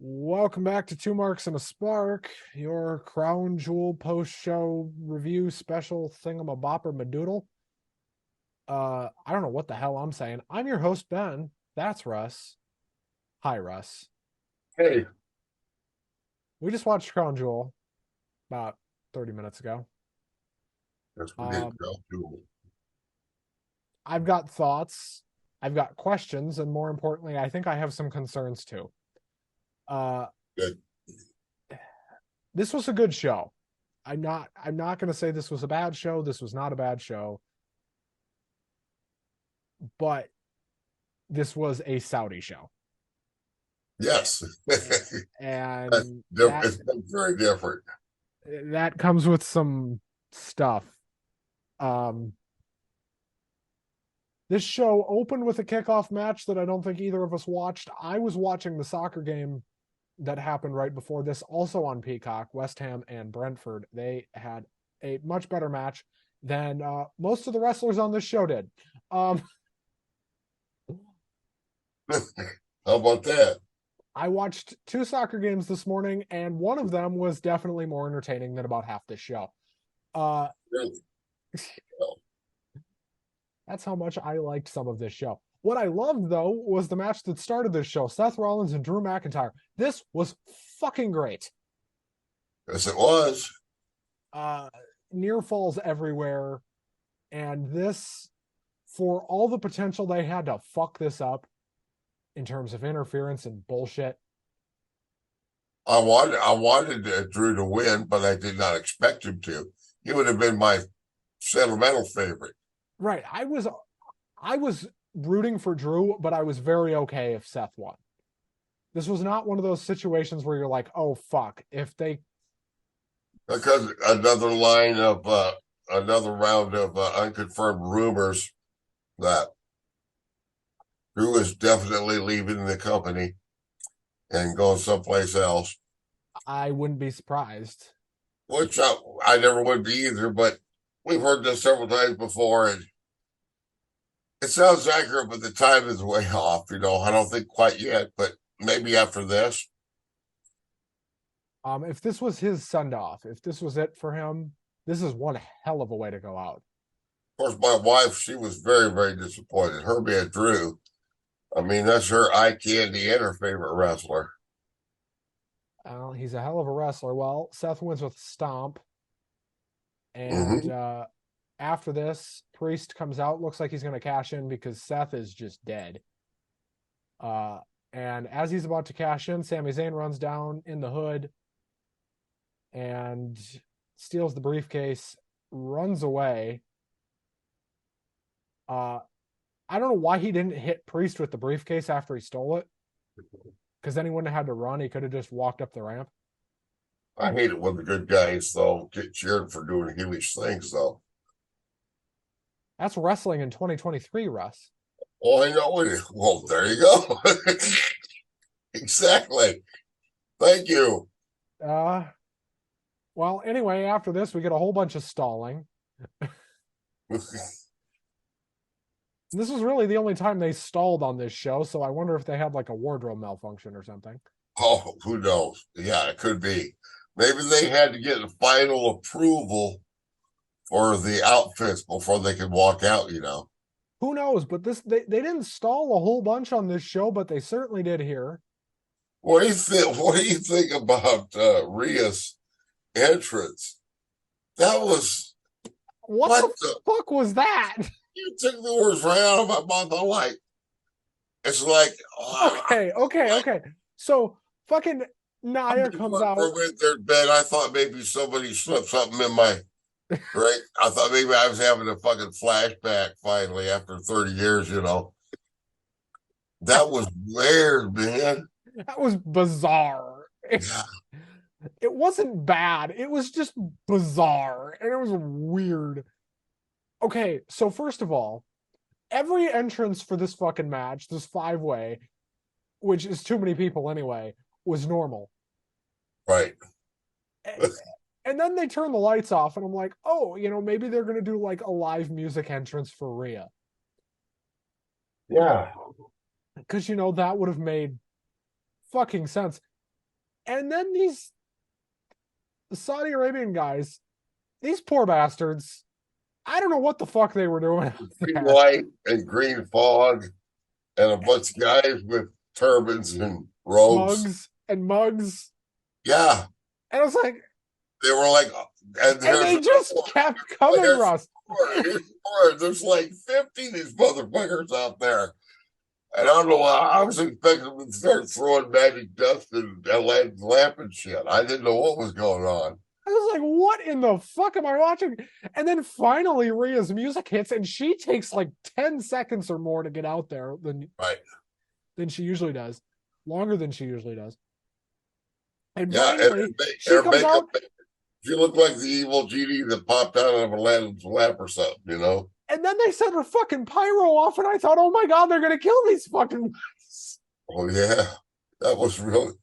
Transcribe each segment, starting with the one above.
Welcome back to Two Marks and a Spark, your crown jewel post-show review special thingamabopper madoodle. I don't know what the hell I'm saying. I'm your host, Ben. That's Russ. Hi, Russ. Hey, We just watched Crown Jewel about 30 minutes ago. that's we did Um, go to. I've got thoughts, I've got questions, and more importantly, I think I have some concerns too. Uh, Good. this was a good show. I'm not gonna say this was a bad show. This was not a bad show, but this was a Saudi show. Yes, And it's very different. that comes with some stuff. Um, this show opened with a kickoff match that I don't think either of us watched. I was watching the soccer game that happened right before this, also on Peacock. West Ham and Brentford. They had a much better match than most of the wrestlers on this show did. Um, How about that? I watched two soccer games this morning, and one of them was definitely more entertaining than about half this show. Uh, Really? Well, that's how much I liked some of this show. What I loved, though, was the match that started this show, Seth Rollins and Drew McIntyre. This was fucking great. yes, it was. Uh, Near falls everywhere. And this, for all the potential they had to fuck this up in terms of interference and bullshit. I wanted Drew to win, but I did not expect him to. He would have been my sentimental favorite. Right. I was rooting for Drew, but I was very okay if Seth won. This was not one of those situations where you're like, oh fuck, if they Because another round of unconfirmed rumors that Drew is definitely leaving the company and going someplace else, I wouldn't be surprised. which I never would be either. But we've heard this several times before, and it sounds accurate, but the time is way off. I don't think quite yet, but maybe after this. If this was his send off, if this was it for him, this is one hell of a way to go out. Of course, my wife, she was very, very disappointed. Her being Drew, I mean, that's her eye candy and her favorite wrestler. Well, he's a hell of a wrestler. Well, Seth wins with a stomp. And Hmm. after this, Priest comes out. Looks like he's going to cash in because Seth is just dead. Uh, and as he's about to cash in, Sami Zayn runs down in the hood and steals the briefcase, runs away. Uh, I don't know why he didn't hit Priest with the briefcase after he stole it, because then he wouldn't have had to run. He could have just walked up the ramp. I hate it when the good guys, though, get cheered for doing heelish things, though. That's wrestling in 2023, Russ. Oh, I know it is. Well, there you go. Exactly. Thank you. Uh, well, anyway, after this, we get a whole bunch of stalling. And this was really the only time they stalled on this show, so I wonder if they had like a wardrobe malfunction or something. Oh, who knows? Yeah, it could be. Maybe they had to get the final approval for the outfits before they could walk out. Who knows? But they didn't stall a whole bunch on this show, but they certainly did here. What do you think? What do you think about Rhea's entrance? That was What what the the fuck was that? you took the words right out of my mouth. I'm like, it's like, Okay. So fucking I've Naya been comes put for out. a minute there in bed. I thought maybe somebody slipped something in my right. I thought maybe I was having a fucking flashback finally after 30 years. That was weird, man. That was bizarre. Yeah. It wasn't bad. It was just bizarre and it was weird. Okay, so first of all, every entrance for this fucking match, this five-way, which is too many people anyway, was normal. Right. And then they turn the lights off, and I'm like, oh, maybe they're gonna do like a live music entrance for Rhea. Yeah. Because that would have made fucking sense. And then these Saudi Arabian guys, these poor bastards, I don't know what the fuck they were doing out Green there. light and green fog, and a bunch of guys with turbans and robes. Mugs. Yeah, And I was like, they were like, and and here's they just kept coming, here's Russ. more, here's more. There's like 50 of these motherfuckers out there. And I don't know. I was expecting them to start throwing magic dust and lamp and shit. I didn't know what was going on. I was like, what in the fuck am I watching? And then finally Rhea's music hits and she takes like 10 seconds or more to get out there Right. than she usually does. Longer than she usually does. And Yeah, finally, she comes out. She looked like the evil genie that popped out of Aladdin's lamp or something, you know? And then they set her fucking pyro off, and I thought, oh my god, they're gonna kill these fucking guys. Oh yeah. That was really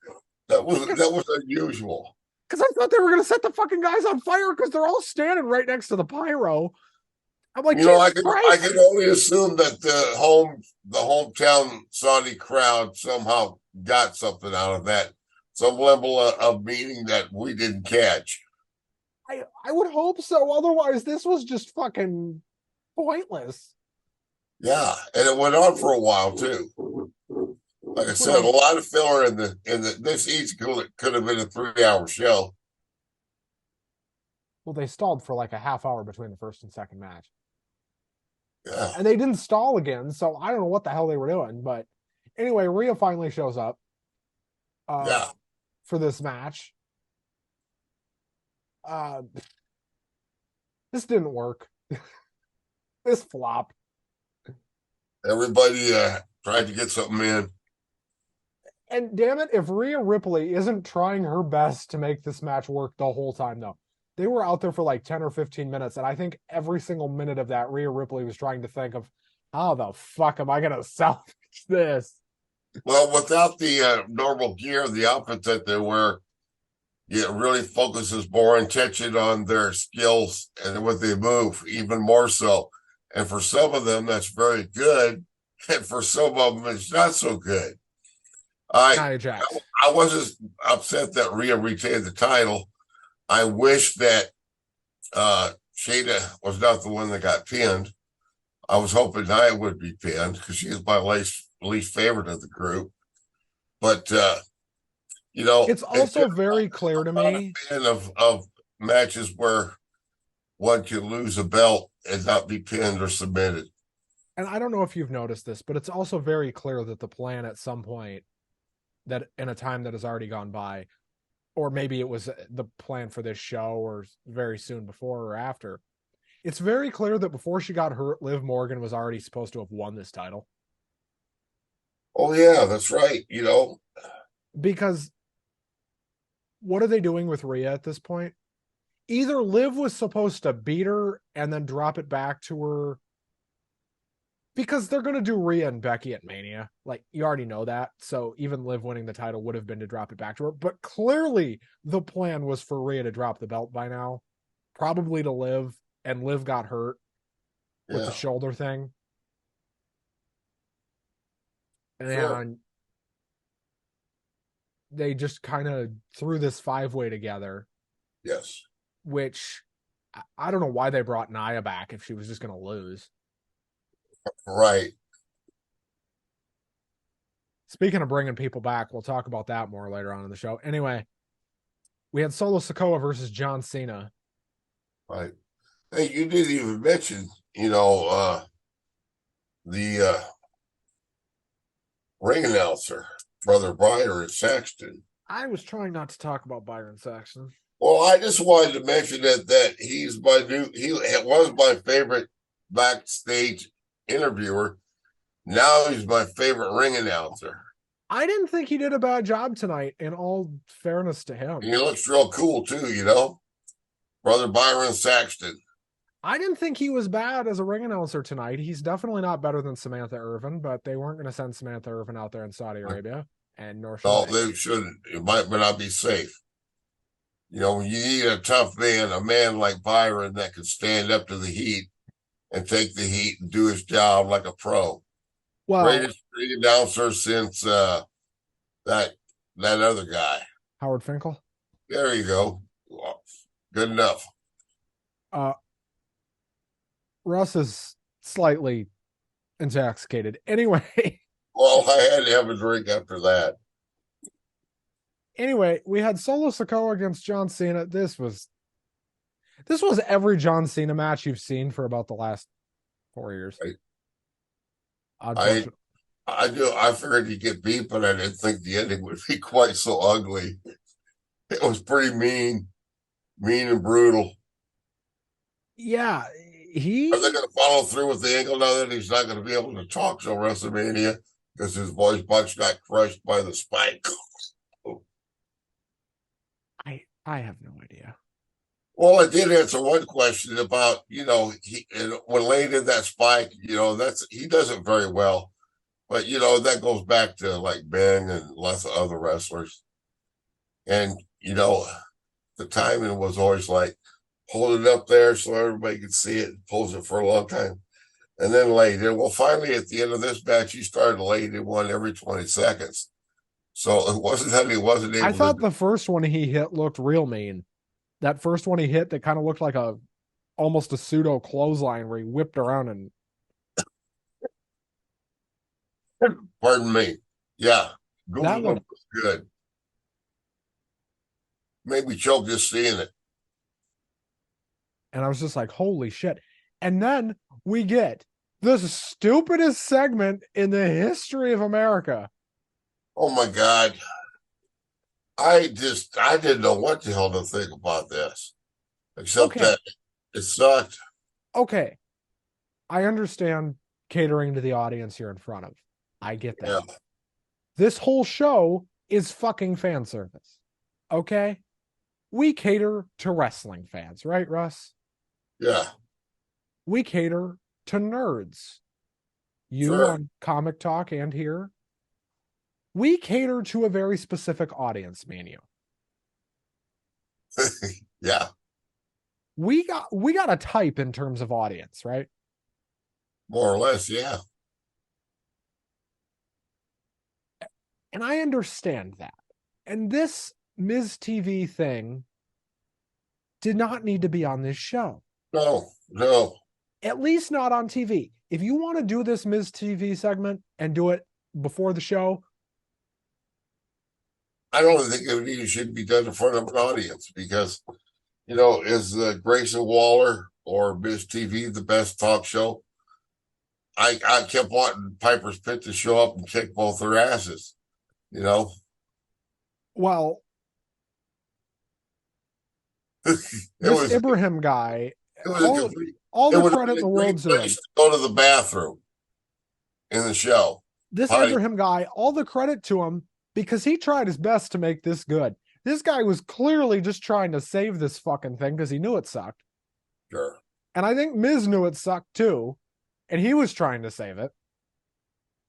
that was unusual. Because I thought they were gonna set the fucking guys on fire because they're all standing right next to the pyro. I'm like, You know, Jesus Christ. I can only assume that the hometown Saudi crowd somehow got something out of that, some level of meaning that we didn't catch. I would hope so. Otherwise, this was just fucking pointless. Yeah, and it went on for a while too. Like I said, a lot of filler in the this each could have been a 3-hour show. Well, they stalled for like a half hour between the first and second match. Yeah. And they didn't stall again, so I don't know what the hell they were doing. But anyway, Rhea finally shows up for this match. This didn't work. This flopped. Everybody tried to get something in. And damn it, if Rhea Ripley isn't trying her best to make this match work the whole time, though. They were out there for like 10 or 15 minutes, and I think every single minute of that, Rhea Ripley was trying to think of, how the fuck am I going to salvage this? Well, without the normal gear, the outfits that they wear, it really focuses more attention on their skills and what they move, even more so. And for some of them, that's very good. And for some of them, it's not so good. I wasn't upset that Rhea retained the title. I wish that Shayna was not the one that got pinned. I was hoping Nia would be pinned because she is my least favorite of the group. But you know, it's also very clear to me of matches where one can lose a belt and not be pinned or submitted. And I don't know if you've noticed this, but it's also very clear that the plan at some point, that in a time that has already gone by, or maybe it was the plan for this show or very soon before or after, it's very clear that before she got hurt, Liv Morgan was already supposed to have won this title. Oh yeah, that's right. You know, because what are they doing with Rhea at this point? Either Liv was supposed to beat her and then drop it back to her, because they're going to do Rhea and Becky at Mania. Like, you already know that. So even Liv winning the title would have been to drop it back to her. But clearly the plan was for Rhea to drop the belt by now. Probably to Liv. And Liv got hurt with the shoulder thing. And they just kind of threw this 5-way together. Yes. Which, I don't know why they brought Nia back if she was just going to lose. Right. Speaking of bringing people back, we'll talk about that more later on in the show. Anyway, we had Solo Sikoa versus John Cena. Right. Hey, you didn't even mention, you know, the ring announcer, Brother Byron Saxton. I was trying not to talk about Byron Saxton. Well, I just wanted to mention that he was my favorite backstage interviewer. Now he's my favorite ring announcer. I didn't think he did a bad job tonight, in all fairness to him. He looks real cool too, you know. Brother Byron Saxton. I didn't think he was bad as a ring announcer tonight. He's definitely not better than Samantha Irvin, but they weren't going to send Samantha Irvin out there in Saudi Arabia, and nor should they shouldn't. It might not be safe. You know, you need a tough man, a man like Byron that can stand up to the heat and take the heat and do his job like a pro. Well, greatest ring announcer since that other guy. Howard Finkel. There you go. Well, good enough. Uh, Russ is slightly intoxicated. Anyway, Well, I had to have a drink after that. anyway, we had Solo Sikoa against John Cena. This was every John Cena match you've seen for about the last 4 years. I I do. I figured he'd get beat, but I didn't think the ending would be quite so ugly. It was pretty mean and brutal. Yeah, Are they he. going to follow through with the angle now that he's not going to be able to talk till WrestleMania because his voice box got crushed by the spike? I have no idea. Well, I did answer one question about when Lane did that spike. That's he does it very well, but that goes back to like Ben and lots of other wrestlers, and the timing was always like hold it up there so everybody could see it. Pulls it for a long time, and then laid it. Well, finally at the end of this match, he started laying in one every 20 seconds. So it wasn't that he wasn't able. I thought the first one he hit looked real mean. That first one he hit that kind of looked like almost a pseudo clothesline where he whipped around and. Pardon me. Yeah, That Google looked. was good. Made me choke just seeing it. And I was just like, holy shit. And then we get the stupidest segment in the history of America. Oh my God. I didn't know what the hell to think about this. Except Okay. that it sucked. Okay. I understand catering to the audience you're in front of. I get that. Yeah. This whole show is fucking fan service. Okay? We cater to wrestling fans, right, Russ? Yeah. We cater to nerds. You Sure. on Comic Talk and here. We cater to a very specific audience, Manu. Yeah. We got a type in terms of audience, right? More or less, yeah. And I understand that. And this Ms. TV thing did not need to be on this show. No. At least not on TV. If you want to do this Ms. TV segment and do it before the show, I don't think it should be done in front of an audience because, is Grayson Waller or Miss TV the best talk show? I kept wanting Piper's Pit to show up and kick both their asses, well, it this was Ibrahim guy, it was a complete all it the would have credit in been the a world great to him. place to go to the bathroom in the show. This Ibrahim guy, all the credit to him because he tried his best to make this good. This guy was clearly just trying to save this fucking thing because he knew it sucked. Sure. And I think Miz knew it sucked too, and he was trying to save it.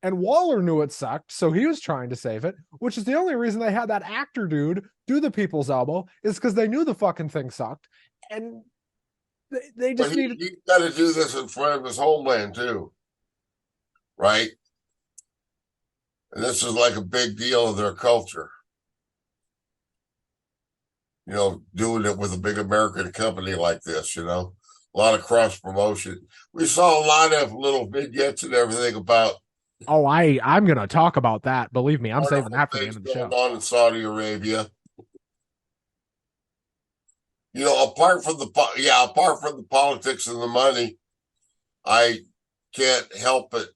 And Waller knew it sucked, so he was trying to save it, which is the only reason they had that actor dude do the people's elbow is because they knew the fucking thing sucked. And they just needed. He got to do this in front of his homeland too, right? And this is like a big deal of their culture. Doing it with a big American company like this, a lot of cross promotion. We saw a lot of little vignettes and everything about. Oh, I'm gonna talk about that. Believe me, I'm saving that for the end of the show. Going on in Saudi Arabia. Apart from the politics and the money, I can't help but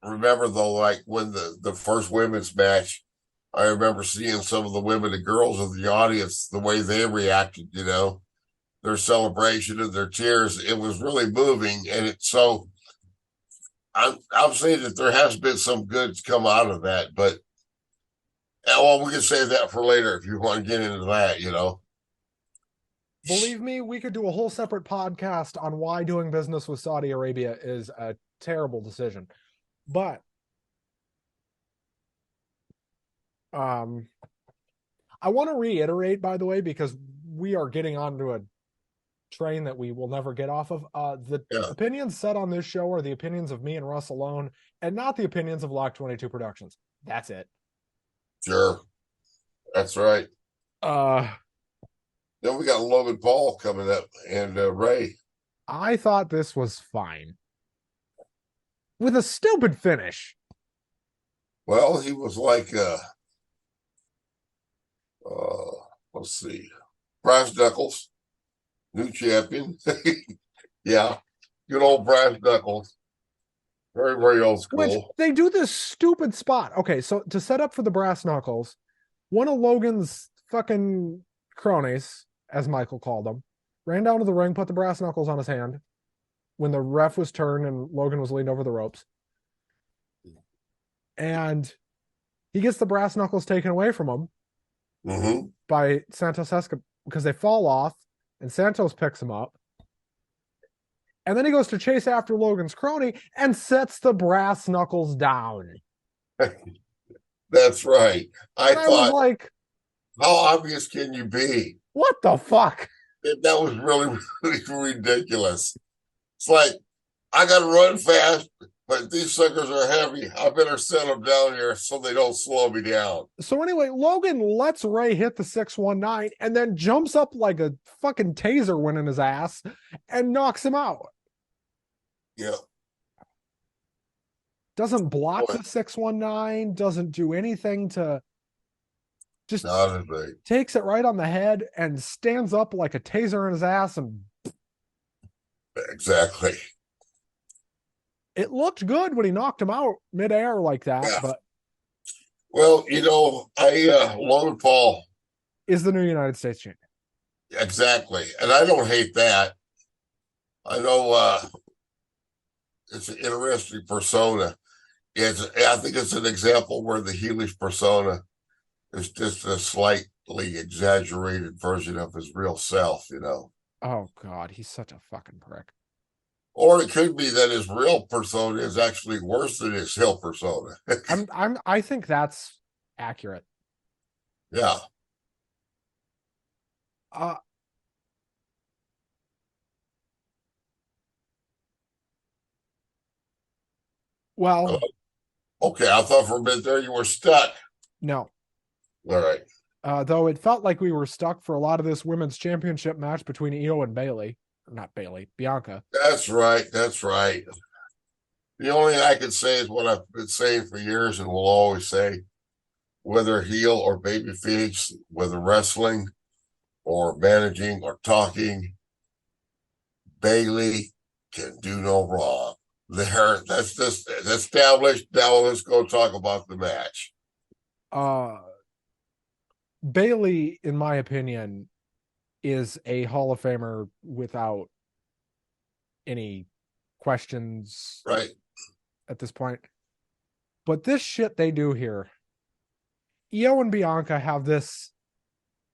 remember though, like when the first women's match, I remember seeing some of the women and girls of the audience, the way they reacted, their celebration and their tears. It was really moving. And I'm saying that there has been some good come out of that, but we can save that for later if you want to get into that, Believe me, we could do a whole separate podcast on why doing business with Saudi Arabia is a terrible decision. But I want to reiterate, by the way, because we are getting onto a train that we will never get off of. Opinions said on this show are the opinions of me and Russ alone, and not the opinions of Lock 22 Productions. That's it. Sure. That's right. Uh, Then we got Logan Paul coming up and Ray. I thought this was fine with a stupid finish. Well, he was like, uh, let's see, Brass Knuckles, new champion. Yeah, good old Brass Knuckles. Very, very old Which school. they do this stupid spot. Okay, so to set up for the brass knuckles, one of Logan's fucking cronies, as Michael called them, ran down to the ring, put the brass knuckles on his hand when the ref was turned and Logan was leaned over the ropes. And he gets the brass knuckles taken away from him by Santos Escobar because they fall off, and Santos picks him up. And then he goes to chase after Logan's crony and sets the brass knuckles down. That's right. I was thought, like, how obvious can you be? what the fuck? That was really, really ridiculous. It's like, I got to run fast, but these suckers are heavy. I better set them down here so they don't slow me down. So anyway, Logan lets Ray hit the 619 and then jumps up like a fucking taser went in his ass and knocks him out. Yeah. Doesn't block the 619, doesn't do anything to just takes it right on the head and stands up like a taser in his ass. And exactly. It looked good when he knocked him out midair like that, yeah. But well, Logan Paul is the new United States champion. Exactly. And I don't hate that. I know it's an interesting persona. I think it's an example where the heelish persona is just a slightly exaggerated version of his real self, you know. Oh God, he's such a fucking prick. Or it could be that his real persona is actually worse than his heel persona. I think that's accurate. Yeah. Well, okay. I thought for a minute there you were stuck. No. All right. Though it felt like we were stuck for a lot of this women's championship match between Io and Bayley. Not Bayley, Bianca. That's right. That's right. The only thing I can say is what I've been saying for years and will always say, whether heel or babyface, whether wrestling or managing or talking, Bayley can do no wrong. That's just established. Now let's go talk about the match. Bayley, in my opinion, is a Hall of Famer without any questions. Right. At this point. But this shit they do here, Io and Bianca have this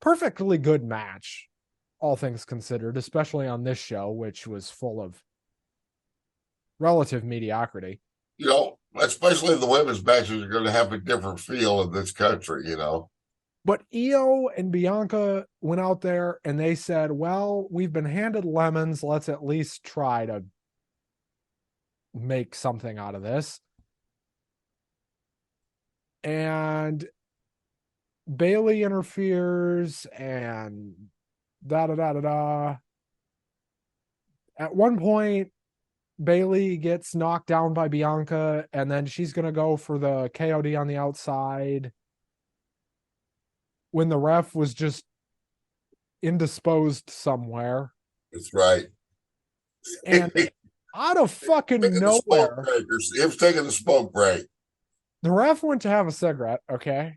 perfectly good match, all things considered, especially on this show, which was full of relative mediocrity. You know, especially the women's matches are going to have a different feel in this country, you know. But Io and Bianca went out there and they said, well, we've been handed lemons. Let's at least try to make something out of this. And Bayley interferes and da-da-da-da-da. At one point, Bayley gets knocked down by Bianca, and then she's going to go for the KOD on the outside when the ref was just indisposed somewhere. That's right. And out of fucking nowhere, he was taking the smoke break. The ref went to have a cigarette, okay?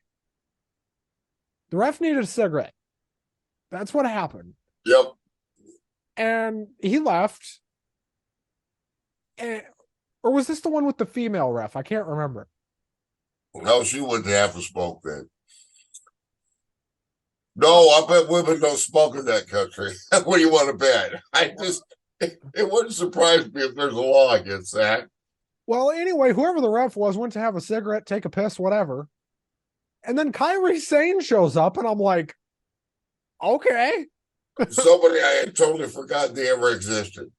The ref needed a cigarette. That's what happened. Yep. And he left. Or was this the one with the female ref? I can't remember. No, she wouldn't have to smoke then. No, I bet women don't smoke in that country. What do you want to bet? It wouldn't surprise me if there's a law against that. Well, anyway, whoever the ref was went to have a cigarette, take a piss, whatever. And then Kairi Sane shows up, and I'm like, okay. Somebody I had totally forgotten they ever existed.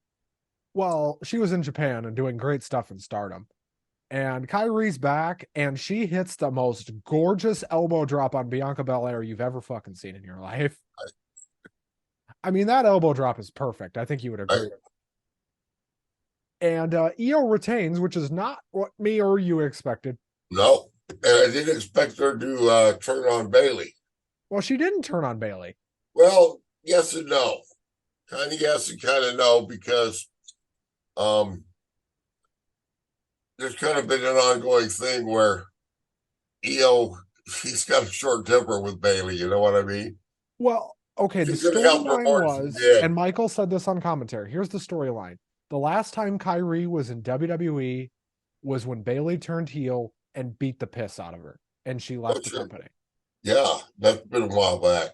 Well, she was in Japan and doing great stuff in Stardom. And Kyrie's back, and she hits the most gorgeous elbow drop on Bianca Belair you've ever fucking seen in your life. I mean, that elbow drop is perfect. I think you would agree. And Io retains, which is not what me or you expected. No, and I didn't expect her to turn on Bailey. Well, she didn't turn on Bailey. Well, yes and no. Kind of yes and kind of no, because um, there's kind of been an ongoing thing where Io, he's got a short temper with Bailey. You know what I mean? Well, okay, the She could have helped her storyline more than she was, did. and Michael said this on commentary. Here's the storyline. The last time Kyrie was in WWE was when Bailey turned heel and beat the piss out of her, and she Oh, left the sure. company. Yeah, that's been a while back.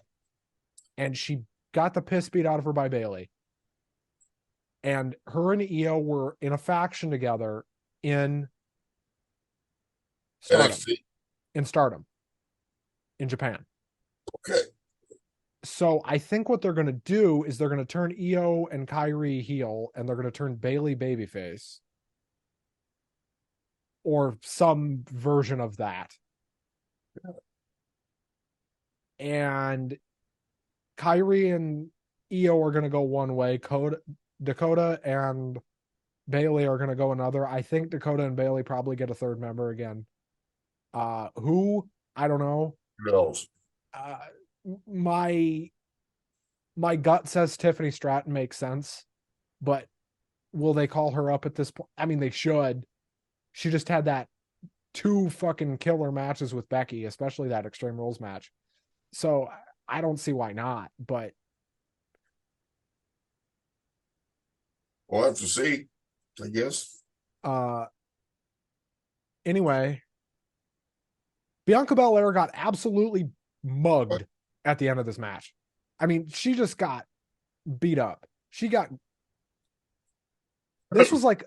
And she got the piss beat out of her by Bailey. And her and Io were in a faction together in Stardom. NXT. In Stardom. In Japan. Okay. So I think what they're going to do is they're going to turn Io and Kyrie heel, and they're going to turn Bailey babyface, or some version of that. And Kyrie and Io are going to go one way. Dakota and Bailey are going to go another. I think Dakota and Bailey probably get a third member again. Who? I don't know. Who knows? My gut says Tiffany Stratton makes sense, but will they call her up at this point? I mean, they should. She just had that 2 fucking killer matches with Becky, especially that Extreme Rules match. So I don't see why not, but We'll have to see, I guess. Anyway, Bianca Belair got absolutely mugged But at the end of this match. I mean, she just got beat up. She got this was like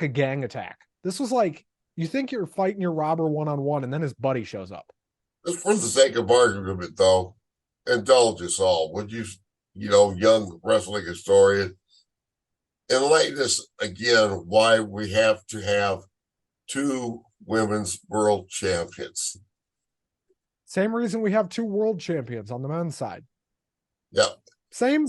a gang attack. This was like you think you're fighting your robber one-on-one, and then his buddy shows up. just for the sake of argument, though, indulge us all. Would you, young wrestling historian, enlighten us again why we have to have 2 women's world champions? Same reason we have 2 world champions on the men's side. Yeah. Same.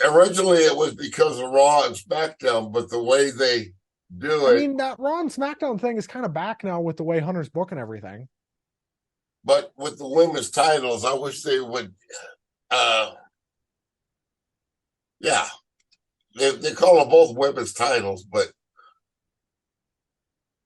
Originally, it was because of Raw and SmackDown, but the way they do it. I mean, that Raw and SmackDown thing is kind of back now with the way Hunter's booking everything. But with the women's titles, I wish they would. Yeah, they call them both women's titles, but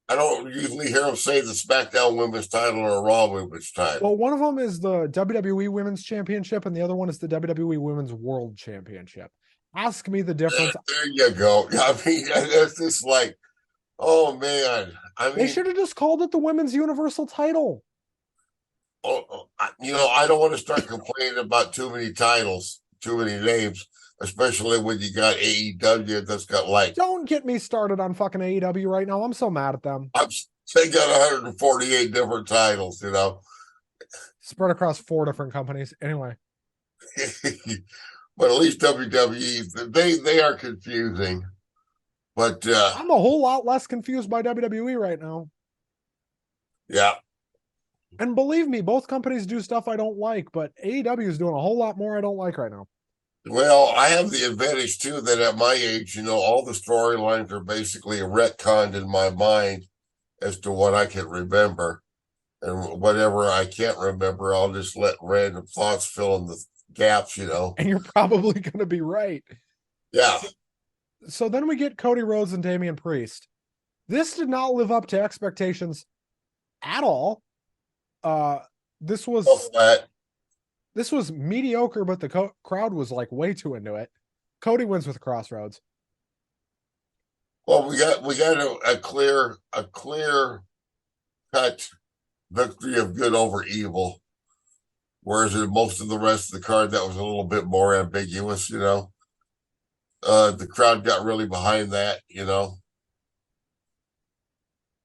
I don't usually hear them say the SmackDown women's title or a Raw women's title. Well, one of them is the WWE Women's Championship, and the other one is the WWE Women's World Championship. Ask me the difference. There you go. I mean, it's just like, oh man. I mean, they should have just called it the Women's Universal Title. I don't want to start complaining about too many titles, too many names, especially when you got AEW that's got like. Don't get me started on fucking AEW right now. I'm so mad at them. They got 148 different titles, spread across 4 different companies. Anyway. But at least WWE, they are confusing. But I'm a whole lot less confused by WWE right now. Yeah. And believe me, both companies do stuff I don't like, but AEW is doing a whole lot more I don't like right now. Well, I have the advantage too that at my age, all the storylines are basically retconned in my mind as to what I can remember. And whatever I can't remember, I'll just let random thoughts fill in the gaps, And you're probably going to be right. Yeah. So then we get Cody Rhodes and Damian Priest. This did not live up to expectations at all. This was mediocre, but the crowd was like way too into it. Cody wins with Crossroads. Well, we got a clear cut victory of good over evil, whereas in most of the rest of the card that was a little bit more ambiguous. The crowd got really behind that.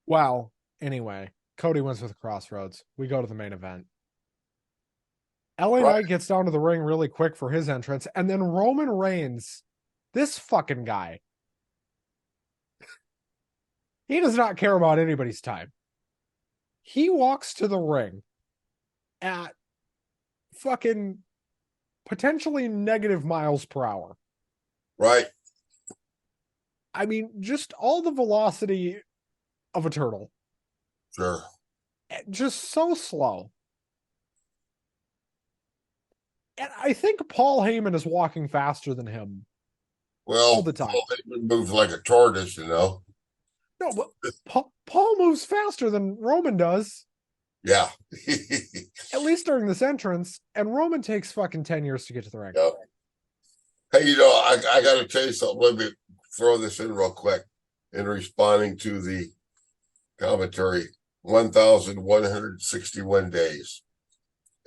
Wow. Anyway, Cody wins with Crossroads. We go to the main event. LA Knight gets down to the ring really quick for his entrance, and then Roman Reigns, this fucking guy, He does not care about anybody's time. He walks to the ring at fucking potentially negative miles per hour. Right. I mean, just all the velocity of a turtle. Sure. Just so slow. And I think Paul Heyman is walking faster than him all Well, the time. Paul Heyman moves like a tortoise, you know. No, but Paul moves faster than Roman does. Yeah. At least during this entrance. And Roman takes fucking 10 years to get to the ring. Yep. Hey, you know, I got to tell you something. Let me throw this in real quick in responding to the commentary. 1,161 days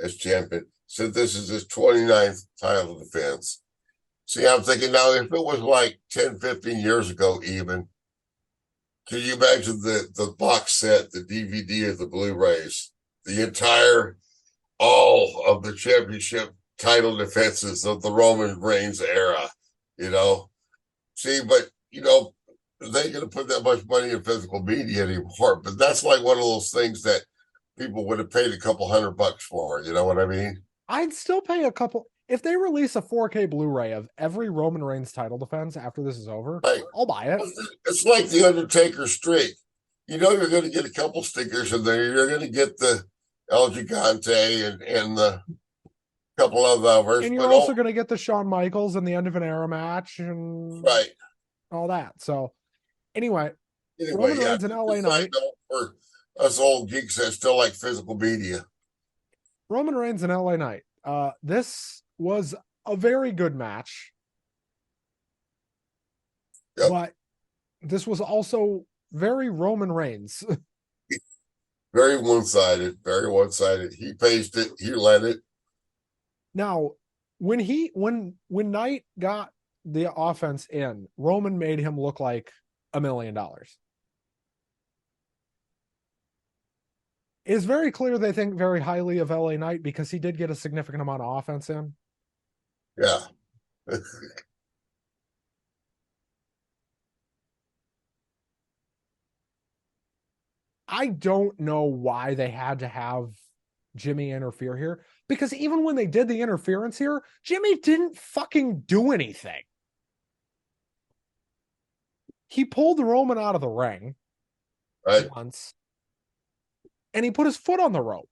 as champion. Said this is his 29th title defense. See, I'm thinking now, if it was like 10, 15 years ago, even, can you imagine the box set, the DVD of the Blu-rays, the entire, all of the championship title defenses of the Roman Reigns era, you know? See, but, you know, they ain't going to put that much money in physical media anymore. But that's like one of those things that people would have paid a couple $100 for. You know what I mean? I'd still pay a couple. If they release a 4K Blu-ray of every Roman Reigns title defense after this is over, Like, I'll buy it. it's like the Undertaker streak. You know you're going to get a couple stickers in there. You're going to get the El Gigante and the couple of others. And you're also going to get the Shawn Michaels and the end of an era match and right, all that. So anyway, Roman Reigns and LA Knight. For us old geeks that still like physical media. Roman Reigns and LA Knight. This was a very good match. Yep. But this was also very Roman Reigns. Very one-sided, very one-sided. He paced it, he led it. Now, when Knight got the offense in, Roman made him look like $1 million. It's very clear they think very highly of LA Knight because he did get a significant amount of offense in. Yeah. I don't know why they had to have Jimmy interfere here, because even when they did the interference here, Jimmy didn't fucking do anything. He pulled Roman out of the ring once, and he put his foot on the rope.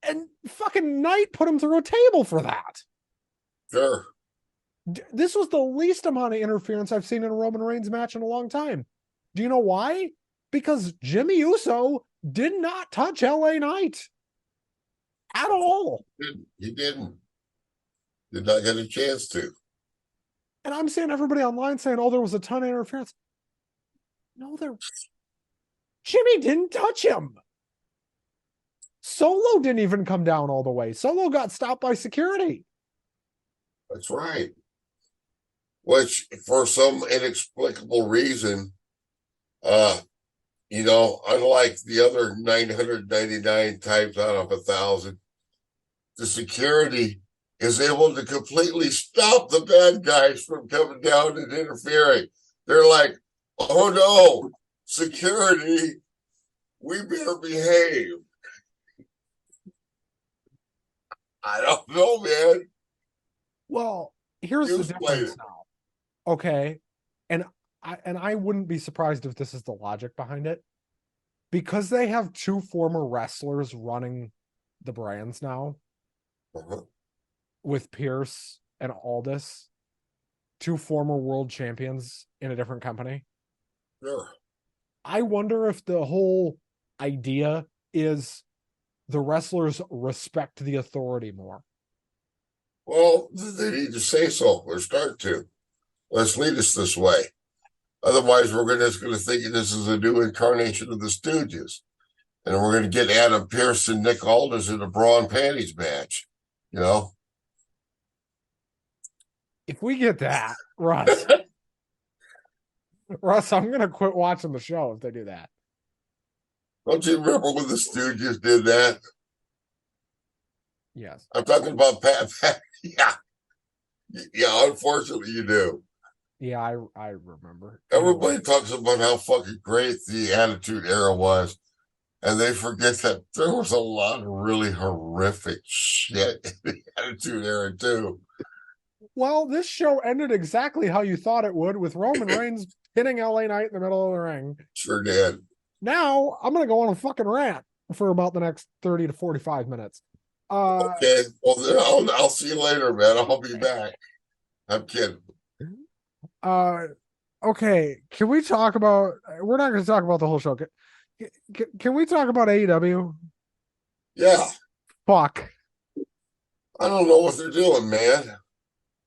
And fucking Knight put him through a table for that. Sure. This was the least amount of interference I've seen in a Roman Reigns match in a long time. Do you know why? Because Jimmy Uso did not touch LA Knight at all. He didn't. Did not get a chance to. And I'm seeing everybody online saying, oh, there was a ton of interference. No, Jimmy didn't touch him. Solo didn't even come down all the way. Solo got stopped by security. That's right. Which, for some inexplicable reason, you know, unlike the other 999 times out of 1,000, the security is able to completely stop the bad guys from coming down and interfering. They're like, oh no, security, we better behave. I don't know, man. Well, here's the difference now. Okay. And I wouldn't be surprised if this is the logic behind it. Because they have two former wrestlers running the brands now, with Pierce and Aldis, two former world champions in a different company. Sure. I wonder if the whole idea is the wrestlers respect the authority more. Well, they need to say so or start to. Let's lead us this way. Otherwise, we're just going to think this is a new incarnation of the Stooges. And we're going to get Adam Pearce and Nick Aldis in a bra and panties match. You know? If we get that, Russ, I'm going to quit watching the show if they do that. Don't you remember when the Stooges did that? Yes. I'm talking about Pat. Yeah. Yeah, unfortunately, you do. Yeah, I remember. Anyway, Everybody talks about how fucking great the Attitude Era was, and they forget that there was a lot of really horrific shit in the Attitude Era too. well, this show ended exactly how you thought it would, with Roman Reigns pinning LA Knight in the middle of the ring. Sure did. Now I'm gonna go on a fucking rant for about the next 30 to 45 minutes. Okay, well then I'll see you later, man. I'll be back. I'm kidding. Uh, okay. Can we talk about? We're not going to talk about the whole show. Can we talk about AEW? Yeah, Fuck. I don't know what they're doing, man.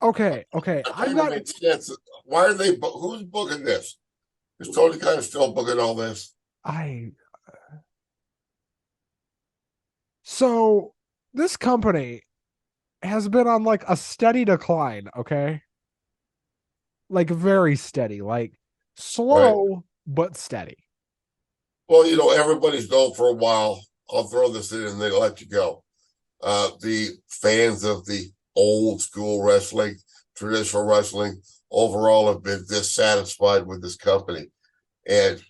Okay. Okay. I I've kind of got. make sense. Why are they? Who's booking this? Is Tony kind of still booking all this? I. So this company has been on like a steady decline. Okay, like very steady, like Right. slow but steady. Well, everybody's known for a while. I'll throw this in and they let you go. The fans of the old school wrestling, traditional wrestling, overall have been dissatisfied with this company. And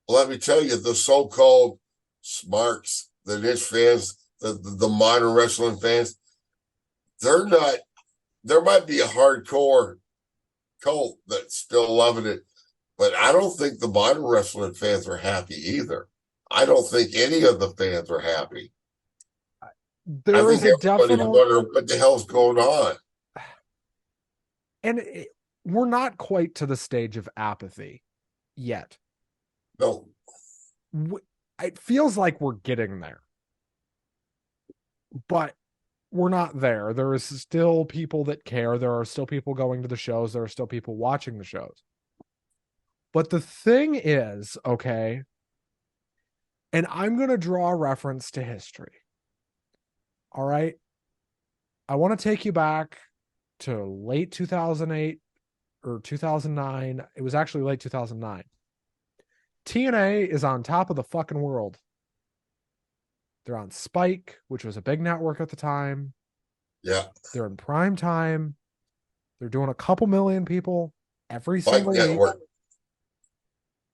let me tell you, the so-called smarks, the niche fans, the modern wrestling fans, they're not. There might be a hardcore cult that's still loving it, but I don't think the modern wrestling fans are happy either. I don't think any of the fans are happy. I There think is a everybody's definite, wondering what the hell's going on. and we're not quite to the stage of apathy yet. No, It feels like we're getting there, but we're not there. There is still people that care. There are still people going to the shows. There are still people watching the shows. But the thing is, okay, and I'm going to draw a reference to history. All right. I want to take you back to late 2008 or 2009. It was actually late 2009. TNA is on top of the fucking world. They're on Spike, which was a big network at the time. yeah, They're in prime time. They're doing a couple million people every Spike single week. Network.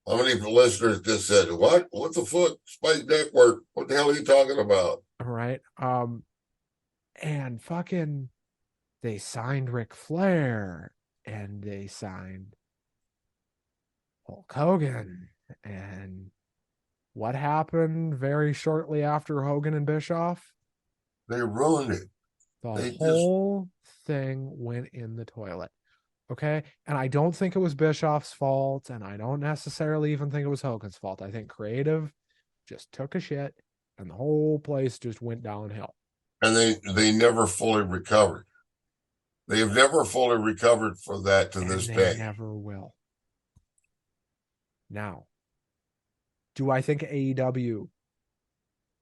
How many listeners just said, "What? What the fuck? Spike Network? What the hell are you talking about?" All right. And fucking they signed Ric Flair and they signed Hulk Hogan. And what happened very shortly after Hogan and Bischoff? They ruined it. The They just whole thing went in the toilet. Okay. And I don't think it was Bischoff's fault. And I don't necessarily even think it was Hogan's fault. I think creative just took a shit and the whole place just went downhill. and they never fully recovered. They have never fully recovered from that to And this they day. never will. Now, do I think AEW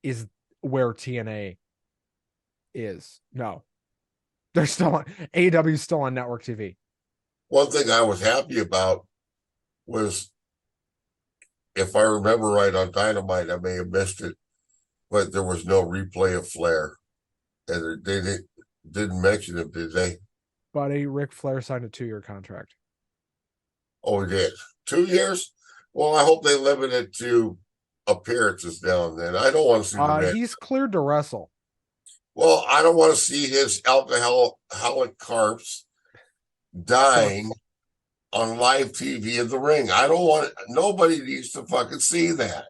is where TNA is? No. They're still on AEW is still on network TV. One thing I was happy about was, if I remember right on Dynamite, I may have missed it, but there was no replay of Flair, and they didn't mention him, did they? Buddy, Ric Flair signed a 2-year contract. Oh, he did. 2 years? Well, I hope they limit it to appearances now and then. I don't want to see the man. He's cleared to wrestle. Well, I don't want to see his alcoholic corpse dying on live TV in the ring. I don't want nobody needs to fucking see that.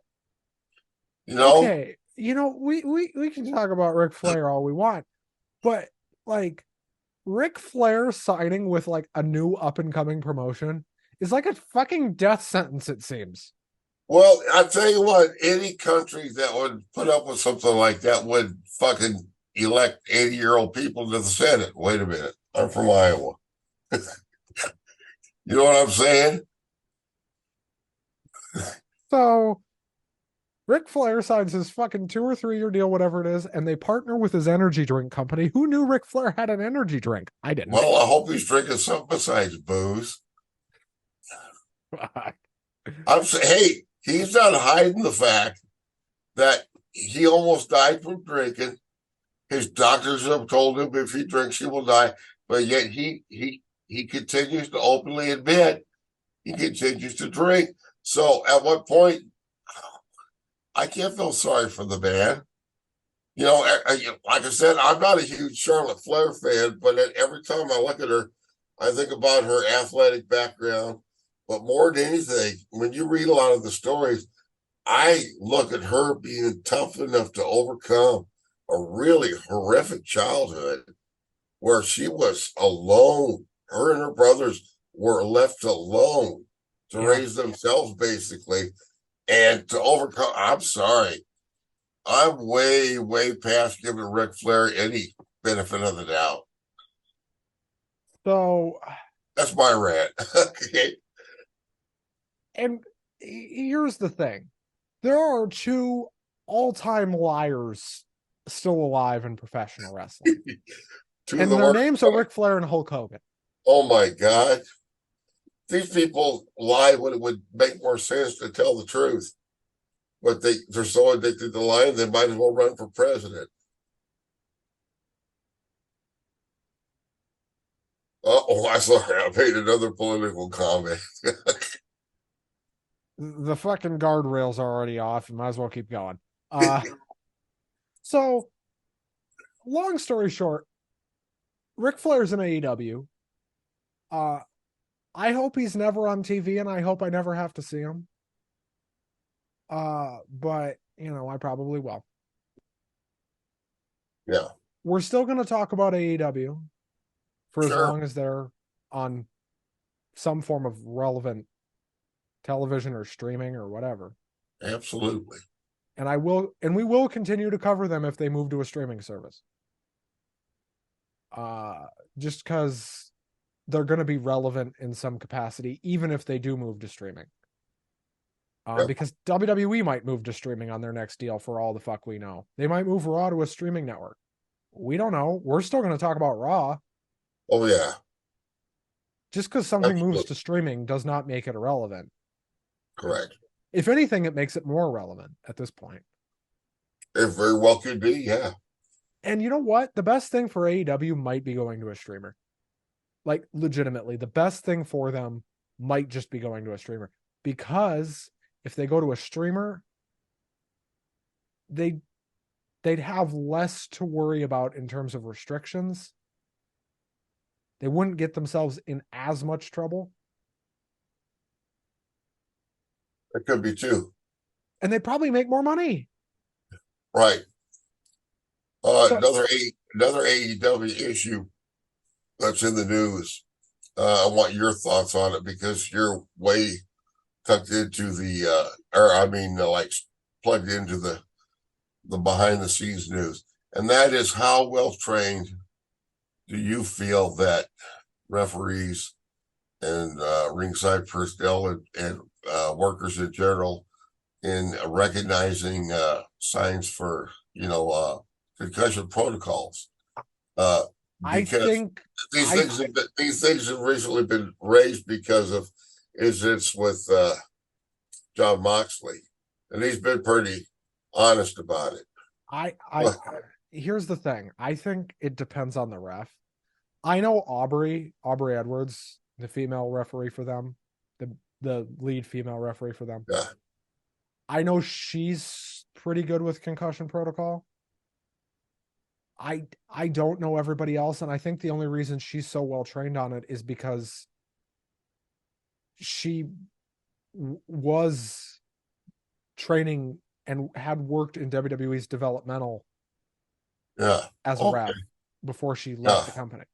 Okay, we can talk about Ric Flair all we want, but like Ric Flair signing with like a new up and coming promotion is like a fucking death sentence, it seems. Well, I tell you what, any country that would put up with something like that would fucking elect 80-year-old people to the Senate. Wait a minute. I'm from Iowa. You know what I'm saying? So Ric Flair signs his fucking 2 or 3 year deal, whatever it is, and they partner with his energy drink company. Who knew Ric Flair had an energy drink? I didn't. Well, I hope he's drinking something besides booze. I'm saying, hey, he's not hiding the fact that he almost died from drinking. His doctors have told him if he drinks, he will die. But yet he he continues to openly admit he continues to drink. So at what point, I can't feel sorry for the man. Like I said, I'm not a huge Charlotte Flair fan, but every time I look at her, I think about her athletic background. But more than anything, when you read a lot of the stories, I look at her being tough enough to overcome a really horrific childhood where she was alone. Her and her brothers were left alone to Yeah. raise themselves, basically, and to overcome. I'm sorry. I'm way, way past giving Ric Flair any benefit of the doubt. So, That's my rant. Okay. and here's the thing. There are two all-time liars still alive in professional wrestling. Two of And the their worst. names are Ric Flair and Hulk Hogan. Oh my God. These people lie when it would make more sense to tell the truth. But they're so addicted to lying, they might as well run for president. Oh, I'm sorry. I made another political comment. The fucking guardrails are already off. You might as well keep going. So, long story short, Ric Flair's in AEW. I hope he's never on TV, and I hope I never have to see him. But I probably will. Yeah, We're still going to talk about AEW for as sure. long as they're on some form of relevant television or streaming or whatever. Absolutely. And we will continue to cover them if they move to a streaming service. Just because they're going to be relevant in some capacity, even if they do move to streaming. Yep. Because WWE might move to streaming on their next deal for all the fuck we know. They might move Raw to a streaming network. We don't know. We're still going to talk about Raw. Oh, yeah. Just because something Absolutely. moves to streaming does not make it irrelevant. Correct. If anything, it makes it more relevant at this point. It very well could be, yeah. And you know what? The best thing for AEW might be going to a streamer. Like, legitimately, the best thing for them might just be going to a streamer. Because if they go to a streamer, they'd have less to worry about in terms of restrictions. They wouldn't get themselves in as much trouble. It could be too. And they'd probably make more money. Right. Another AEW issue that's in the news. I want your thoughts on it because you're way tucked into like plugged into the behind the scenes news. And that is, how well trained do you feel that referees and ringside personnel and workers in general in recognizing signs for concussion protocols? I Because think these things have recently been raised because of incidents with John Moxley, and he's been pretty honest about it. I here's the thing. I think it depends on the ref. I know Aubrey Edwards, the female referee for them, the lead female referee for them. Yeah. I know she's pretty good with concussion protocol. I don't know everybody else, and I think the only reason she's so well trained on it is because she was training and had worked in WWE's developmental as a ref before she left the company.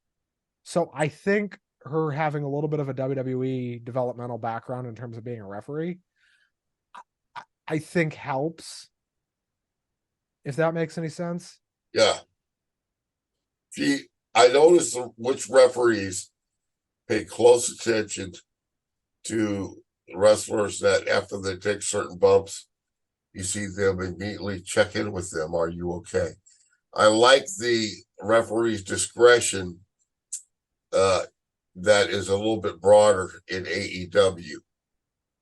So I think her having a little bit of a WWE developmental background in terms of being a referee, I think helps. If that makes any sense. Yeah. I noticed which referees pay close attention to wrestlers that after they take certain bumps, you see them immediately check in with them. Are you okay? I like the referee's discretion that is a little bit broader in AEW,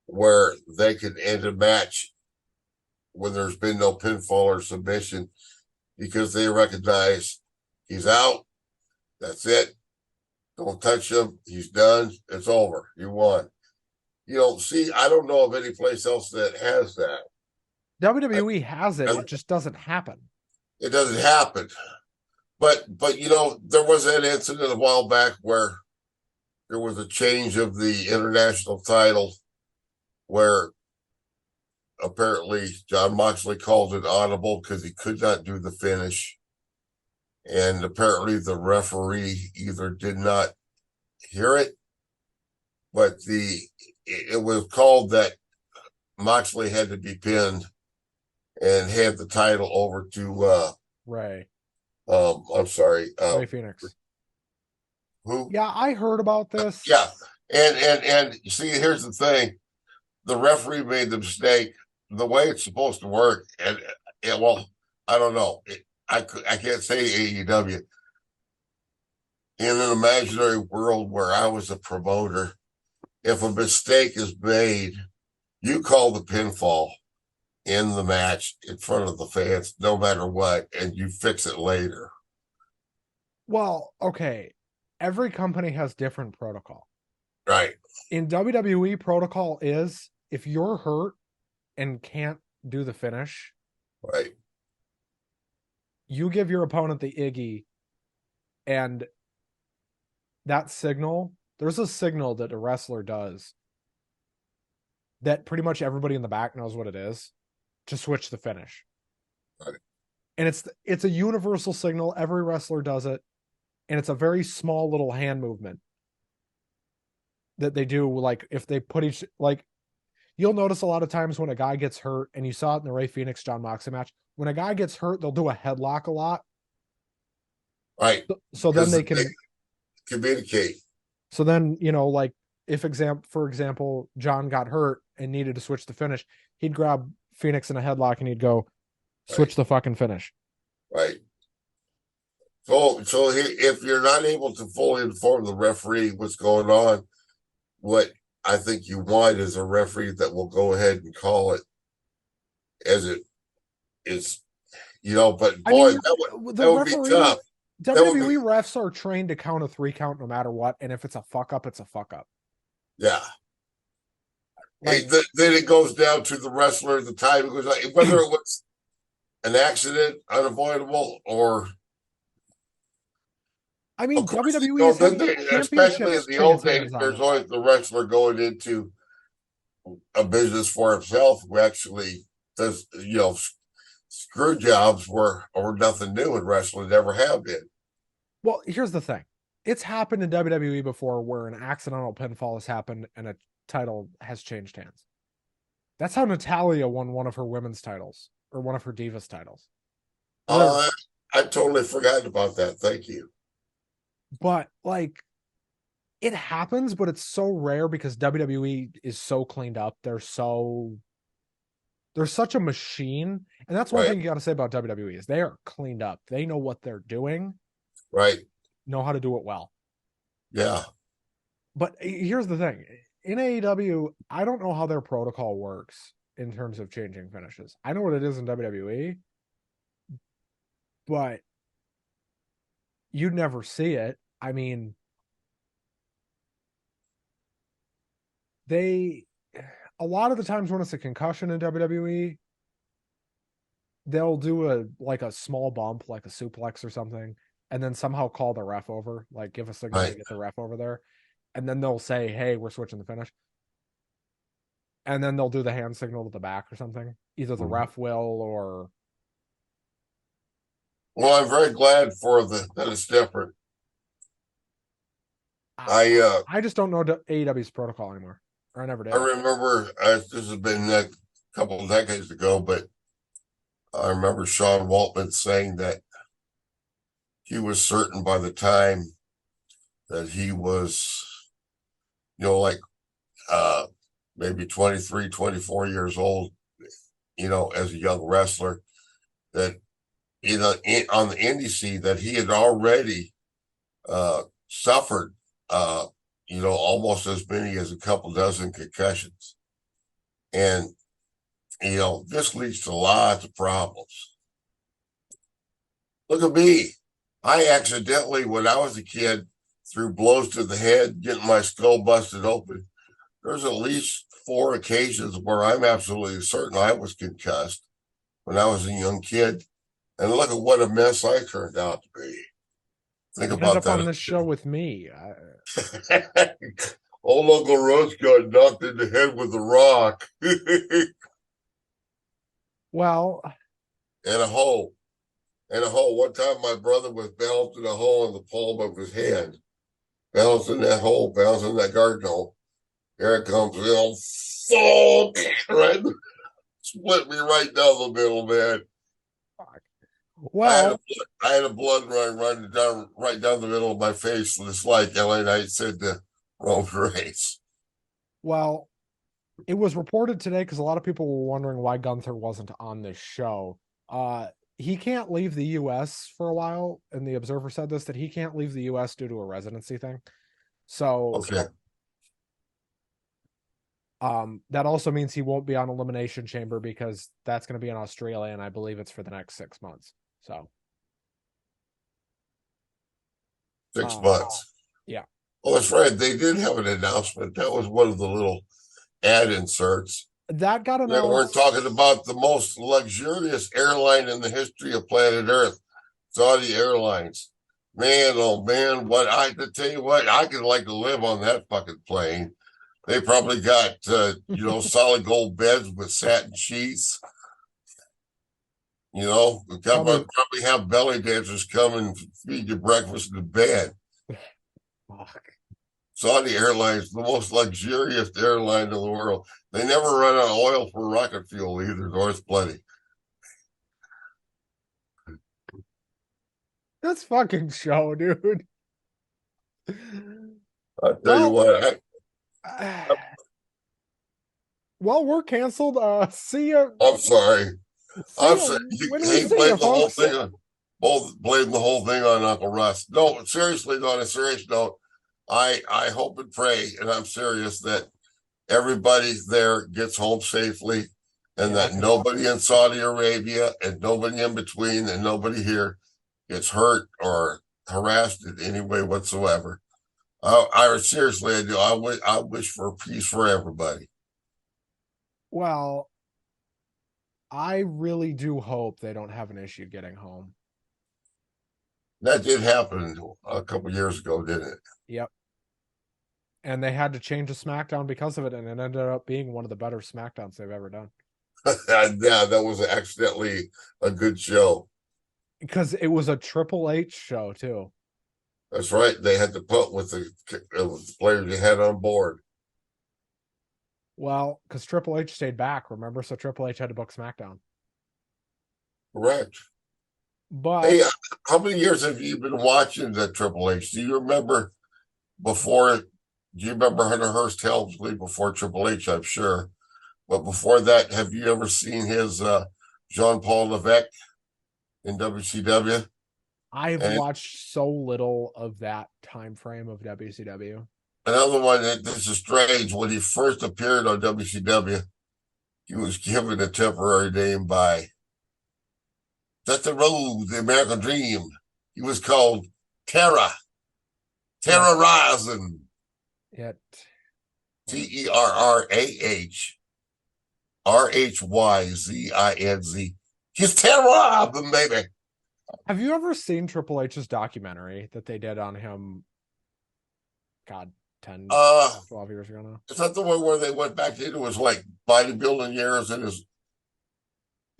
where they can end a match when there's been no pinfall or submission because they recognize he's out. That's it. Don't touch him. He's done. It's over. You won. See, I don't know of any place else that has that. WWE has it. I, It just doesn't happen. it doesn't happen. But there was that incident a while back where there was a change of the international title where apparently John Moxley called it audible because he could not do the finish. And apparently the referee either did not hear it, but it was called that Moxley had to be pinned and hand the title over to Ray. I'm sorry, Ray Phoenix. Who? Yeah, I heard about this. Yeah, and you see, here's the thing: the referee made the mistake. The way it's supposed to work, and well, I don't know. I can't say AEW. In an imaginary world where I was a promoter, if a mistake is made, you call the pinfall in the match in front of the fans, no matter what, and you fix it later. Well, okay. Every company has different protocol. Right. In WWE, protocol is if you're hurt and can't do the finish, right, you give your opponent the Iggy, and that signal, there's a signal that a wrestler does that pretty much everybody in the back knows what it is to switch the finish. Right. And it's a universal signal. Every wrestler does it. And it's a very small little hand movement that they do. Like if they put you'll notice a lot of times when a guy gets hurt, and you saw it in the Ray Phoenix John Moxley match, when a guy gets hurt, they'll do a headlock a lot. Right. So then they can communicate. So then, like for example, John got hurt and needed to switch the finish, he'd grab Phoenix in a headlock and he'd go, switch the fucking finish. Right. So if you're not able to fully inform the referee what's going on, what I think you want is a referee that will go ahead and call it as it is, but boy, that would be tough. WWE refs are trained to count a 3 count no matter what, and if it's a fuck up, it's a fuck up. Yeah. Then it goes down to the wrestler at the time, because whether it was an accident, unavoidable, or WWE especially in the old days, there's always the wrestler going into a business for himself who actually does, screw jobs were nothing new in wrestling, never have been. Well, here's the thing. It's happened in WWE before where an accidental pinfall has happened and a title has changed hands. That's how Natalya won one of her women's titles, or one of her Divas titles. I totally forgot about that. Thank you. But it happens, but it's so rare because WWE is so cleaned up. They're such a machine. And that's one thing you got to say about WWE is they are cleaned up. They know what they're doing. Right. Know how to do it well. Yeah. But here's the thing. In AEW, I don't know how their protocol works in terms of changing finishes. I know what it is in WWE, but you'd never see it. I mean, a lot of the times when it's a concussion in WWE, they'll do a small bump, like a suplex or something, and then somehow call the ref over, like give a signal to get the ref over there. And then they'll say, hey, we're switching the finish. And then they'll do the hand signal to the back or something. Either the ref will or... Well, I'm very glad that it's different. I just don't know AEW's protocol anymore. Or I never did. I remember, this has been a couple of decades ago, but I remember Sean Waltman saying that he was certain by the time that he was, maybe 23, 24 years old, as a young wrestler, that, on the indie scene, that he had already suffered, almost as many as a couple dozen concussions. And, this leads to lots of problems. Look at me. I accidentally, when I was a kid, through blows to the head, getting my skull busted open. There's at least 4 occasions where I'm absolutely certain I was concussed when I was a young kid. And look at what a mess I turned out to be. Think You ended about up on that. this show with me. Old Uncle Russ got knocked in the head with a rock and Well, a hole. And a hole. One time my brother was balanced in a hole in the palm of his hand. Balanced in that hole, balanced in that garden hole. Here it comes, right? Split me right down the middle, man. well, I had a blood run running down right down the middle of my face, just like LA Knight said to Roman Reigns. well, it was reported today because a lot of people were wondering why Gunther wasn't on this show. He can't leave the US for a while, and the Observer said this, that he can't leave the US due to a residency thing. So Okay. that also means he won't be on Elimination Chamber because that's going to be in Australia, and I believe it's for the next 6 months. So 6 months. Yeah. Oh, that's right. They did have an announcement. That was one of the little ad inserts. That got They announced. weren't talking about the most luxurious airline in the history of planet Earth, Saudi Airlines. Man, oh man, what I to tell you what, I could like to live on that fucking plane. They probably got solid gold beds with satin sheets. Probably have belly dancers come and feed you breakfast in bed. Fuck. Saudi Airlines, the most luxurious airline in the world. They never run out of oil for rocket fuel either. There's plenty. This fucking show, dude. I'll tell you what. Well, we're canceled. See ya. I'm sorry. I'm sorry. When we He see blamed you, the whole folks. thing on blame the whole thing on Uncle Russ. No, seriously, on a serious note, I hope and pray, and I'm serious, that everybody there gets home safely, and that nobody in Saudi Arabia and nobody in between and nobody here gets hurt or harassed in any way whatsoever. I seriously, I do. I wish for peace for everybody. Well, I really do hope they don't have an issue getting home. That did happen a couple years ago, didn't it? Yep. And they had to change the SmackDown because of it, and it ended up being one of the better SmackDowns they've ever done. Yeah, that was accidentally a good show. Because it was a Triple H show, too. That's right. They had to put with the players they had on board. Well, because Triple H stayed back, remember? So Triple H had to book SmackDown. Correct. But hey, how many years have you been watching the Triple H? Do you remember before? Do you remember Hunter Hearst Helmsley before Triple H? I'm sure. But before that, have you ever seen his Jean-Paul Levesque in WCW? I've watched so little of that time frame of WCW. Another one that this is strange. When he first appeared on WCW, he was given a temporary name by Dustin Rhodes, the American Dream. He was called Terra Rising. Yet TerrRhyzin. He's Terra, baby. Have you ever seen Triple H's documentary that they did on him? God, 10, 12 years ago now. Is that the one where they went back into his bodybuilding years and his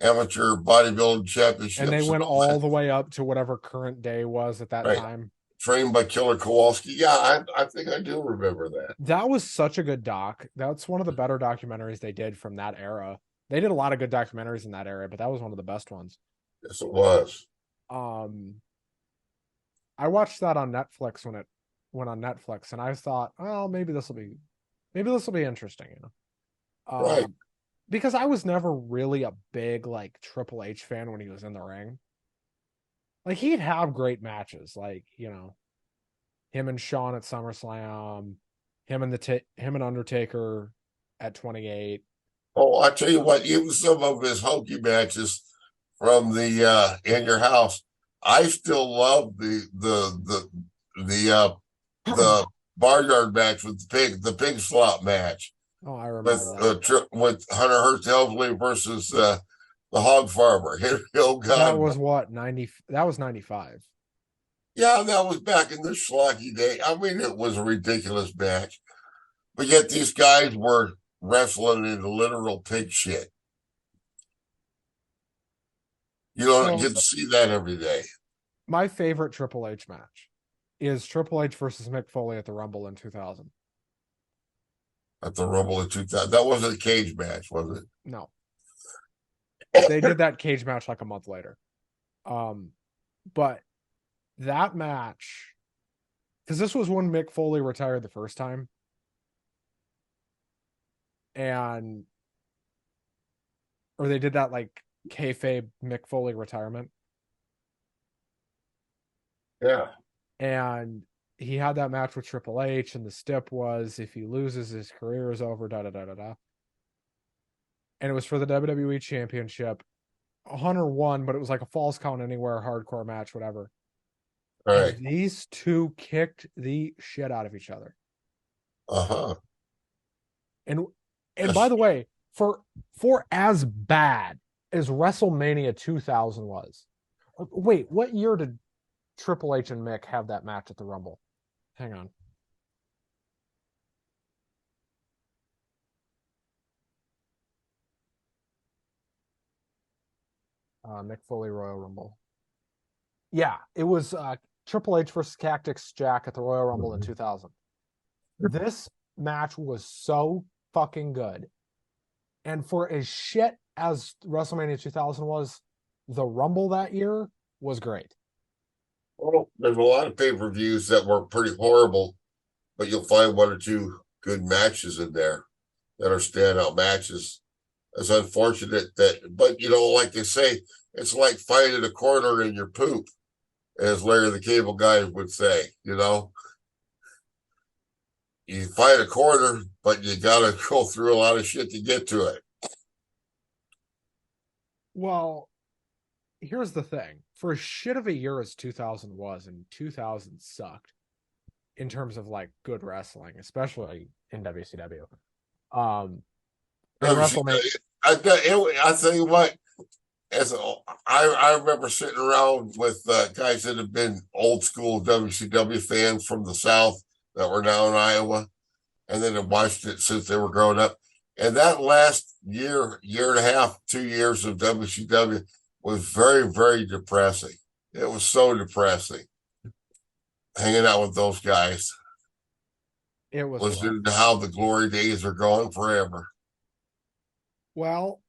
amateur bodybuilding championships? And they went all the way up to whatever current day was at that time. Trained by Killer Kowalski. Yeah, I think I do remember that. That was such a good doc. That's one of the better documentaries they did from that era. They did a lot of good documentaries in that era, but that was one of the best ones. Yes, it was. I watched that on Netflix when it went on Netflix, and I thought, oh, maybe this will be interesting, right. Because I was never really a big Triple H fan when he was in the ring. He'd have great matches, him and Shawn at SummerSlam, him and Undertaker at 28. Oh, I tell you what, even some of his hokey matches from the In Your House, I still love the the barnyard match with the pig slot match Oh, I remember with that. with Hunter Hearst Helmsley versus the hog farmer. Oh That God, was what 90. That was 95. yeah, that was back in the schlocky day. I mean, it was a ridiculous match, but yet these guys were wrestling in literal pig shit. You don't So get to see that every day my favorite Triple H match is Triple H versus Mick Foley at the Rumble in 2000. at the Rumble in 2000. That wasn't a cage match, was No, they did that cage match like a month later. But that match, because this was when Mick Foley retired the first time, and or they did that like kayfabe Mick Foley retirement, Yeah. and he had that match with Triple H, and the stip was if he loses, his career is over. Da da da da da. And it was for the WWE Championship. Hunter won, but it was like a falls count anywhere, hardcore match, whatever. All And right. these two kicked the shit out of each other. Uh-huh. And by the way, for as bad as WrestleMania 2000 was, wait, what year did Triple H and Mick have that match at the Rumble? Hang on. Mick Foley Royal Rumble. Yeah, it was Triple H versus Cactus Jack at the Royal Rumble in 2000. This match was so fucking good. And for as shit as WrestleMania 2000 was, the Rumble that year was great. Well, there's a lot of pay-per-views that were pretty horrible, but you'll find one or two good matches in there that are standout matches. It's unfortunate that, but like they say, it's like finding a corner in your poop, as Larry the Cable Guy would say. You find a corner, but you got to go through a lot of shit to get to it. Well, here's the thing. For as shit of a year as 2000 was, and 2000 sucked in terms of like good wrestling, especially in WCW. And WrestleMania. I tell you what, I remember sitting around with guys that have been old school WCW fans from the South that were now in Iowa, and then have watched it since they were growing up. And that last year and a half, 2 years of WCW was very, very depressing. It was so depressing hanging out with those guys, It was listening to how the glory days are going forever. well,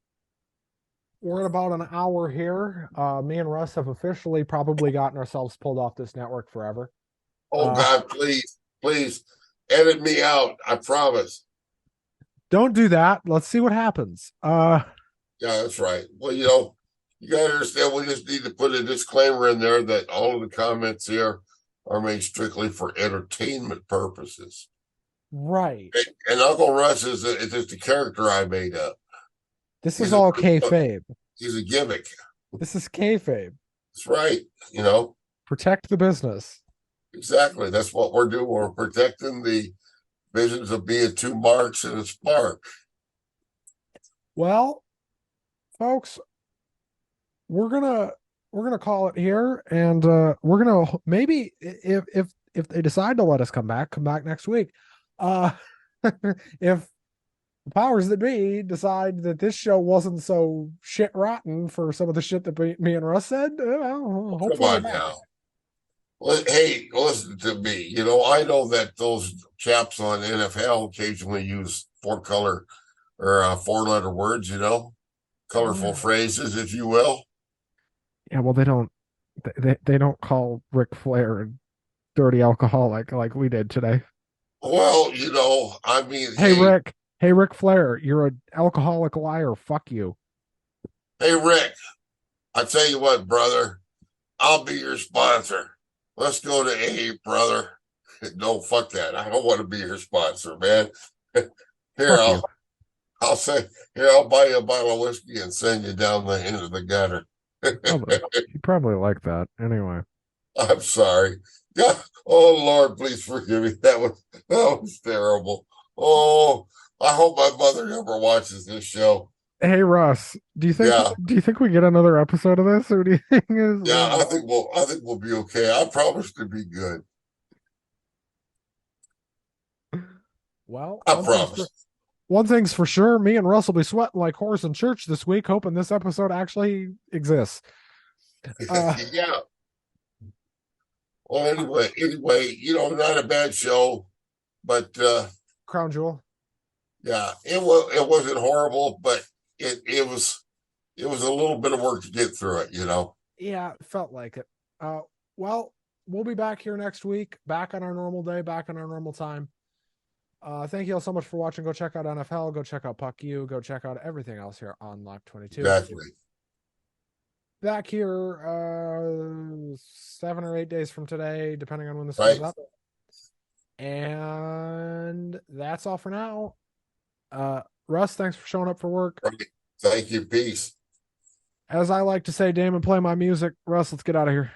we're at about an hour here. Me and Russ have officially probably gotten ourselves pulled off this network forever. Oh God, please edit me out. I promise. Don't do that. Let's see what happens. Yeah, that's right. Well, you gotta understand we just need to put a disclaimer in there that all of the comments here are made strictly for entertainment purposes. Right. And Uncle Russ is just a character I made up. This is all kayfabe. He's a gimmick. This is kayfabe. That's right. Protect the business. Exactly. That's what we're doing. We're protecting the visions of being two marks and a spark. Well, folks, we're gonna call it here, and we're gonna maybe if they decide to let us come back next week. If the powers that be decide that this show wasn't so shit rotten for some of the shit that me and Russ said, hopefully Come on now. Well, hey, listen to me. I know that those chaps on NFL occasionally use four-color or four-letter words, colorful phrases, if you will. Yeah, well, they don't call Ric Flair a dirty alcoholic like we did today. Well, I mean, Hey Ric Flair, you're an alcoholic liar. Fuck you. Hey Rick, I tell you what, brother, I'll be your sponsor. Let's go to A, brother. No, fuck that. I don't want to be your sponsor, man. Here, I'll say, here, I'll buy you a bottle of whiskey and send you down the end of the gutter. You probably like that anyway. I'm sorry. God, oh Lord, please forgive me. That was terrible. Oh, I hope my mother never watches this show. Hey Russ, do you think Yeah, we get another episode of this, or do you think is yeah, I think we'll be okay. I promise to be good. well, I promise. one thing's for sure, me and Russ will be sweating like horse in church this week, hoping this episode actually exists. Uh, Yeah. Well, anyway, not a bad show, but Crown Jewel. yeah, it wasn't horrible, but it was a little bit of work to get through it. Yeah, felt like it. Well, we'll be back here next week, back on our normal day, back on our normal time. Thank you all so much for watching. Go check out NFL, go check out Puck U, go check out everything else here on Live 22. Exactly. Back here 7 or 8 days from today, depending on when this Right. goes up. And that's all for now. Russ, thanks for showing up for work. Right. Thank you. Peace. As I like to say, Damon, play my music. Russ, let's get out of here.